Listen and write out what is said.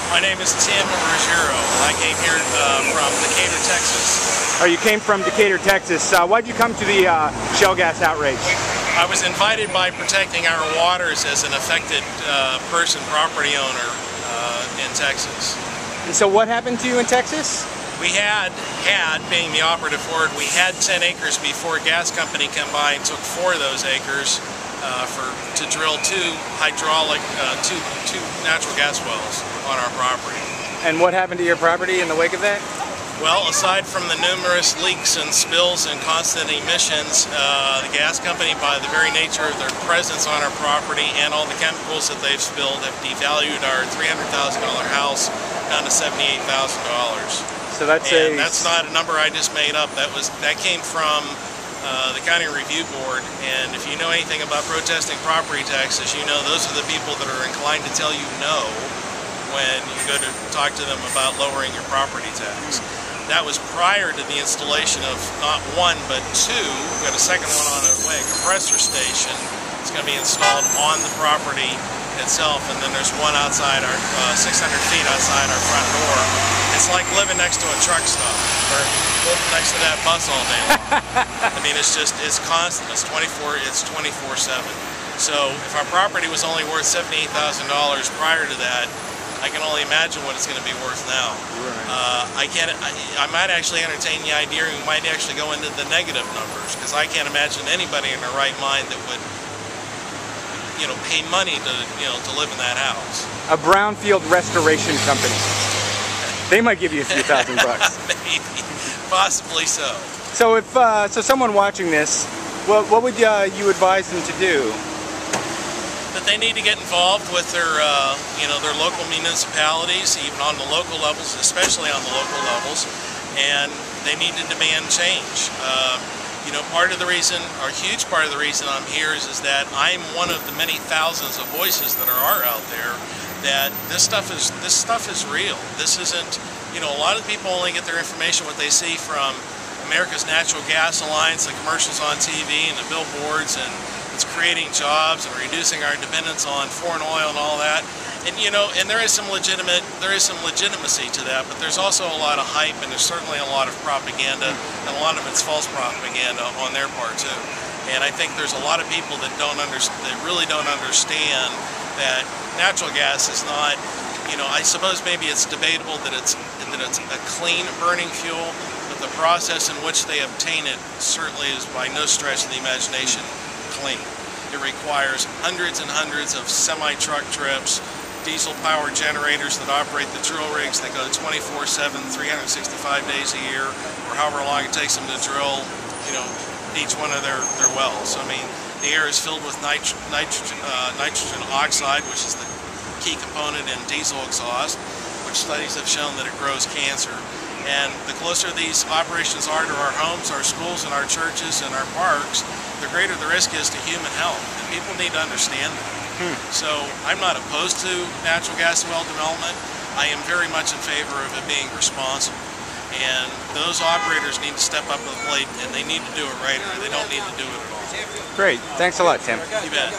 My name is Tim Ruggiero. I came here from Decatur, Texas. Oh, you came from Decatur, Texas. Why'd you come to the shale gas outrage? I was invited by Protecting Our Waters as an affected property owner in Texas. And so what happened to you in Texas? We had, being the operative word, we had 10 acres before a gas company came by and took 4 of those acres to drill two natural gas wells on our property. And what happened to your property in the wake of that? Well, aside from the numerous leaks and spills and constant emissions, the gas company, by the very nature of their presence on our property and all the chemicals that they've spilled, have devalued our $300,000 house down to $78,000. So that's not a number I just made up. That came from the County Review Board, and if you know anything about protesting property taxes, you know those are the people that are inclined to tell you no when you go to talk to them about lowering your property tax. That was prior to the installation of not 1 but 2. We've got a second one on the way, a compressor station. It's going to be installed on the property itself, and then there's one outside our 600 feet outside our front door. It's like living next to a truck stop or living next to that bus all day long. I mean, it's constant. It's 24/7. So if our property was only worth $78,000 prior to that, I can only imagine what it's going to be worth now. Right. I might actually entertain the idea, we might actually go into the negative numbers, because I can't imagine anybody in their right mind that would, pay money to live in that house. A brownfield restoration company. They might give you a few $1,000 bucks. Maybe, possibly so. So if someone watching this, what would you advise them to do? That they need to get involved with their local municipalities, even on the local levels, especially on the local levels, and they need to demand change. Part of the reason, or a huge part of the reason I'm here is that I'm one of the many thousands of voices that are out there that this stuff is real. This isn't, a lot of people only get their information what they see from America's Natural Gas Alliance, the commercials on TV and the billboards, and it's creating jobs and reducing our dependence on foreign oil and all that. And and there is some legitimacy to that, but there's also a lot of hype, and there's certainly a lot of propaganda, and a lot of it's false propaganda on their part too. And I think there's a lot of people that really don't understand that natural gas is not, I suppose maybe it's debatable that it's a clean burning fuel, but the process in which they obtain it certainly is by no stretch of the imagination clean. It requires hundreds and hundreds of semi-truck trips, diesel power generators that operate the drill rigs that go 24/7, 365 days a year, or however long it takes them to drill, each one of their wells. So, I mean, the air is filled with nitrogen oxide, which is the key component in diesel exhaust, which studies have shown that it grows cancer. And the closer these operations are to our homes, our schools, and our churches, and our parks, the greater the risk is to human health. And people need to understand that. So I'm not opposed to natural gas well development. I am very much in favor of it being responsible. And those operators need to step up to the plate, and they need to do it right, or they don't need to do it at all. Great. Thanks a lot, Tim. You bet.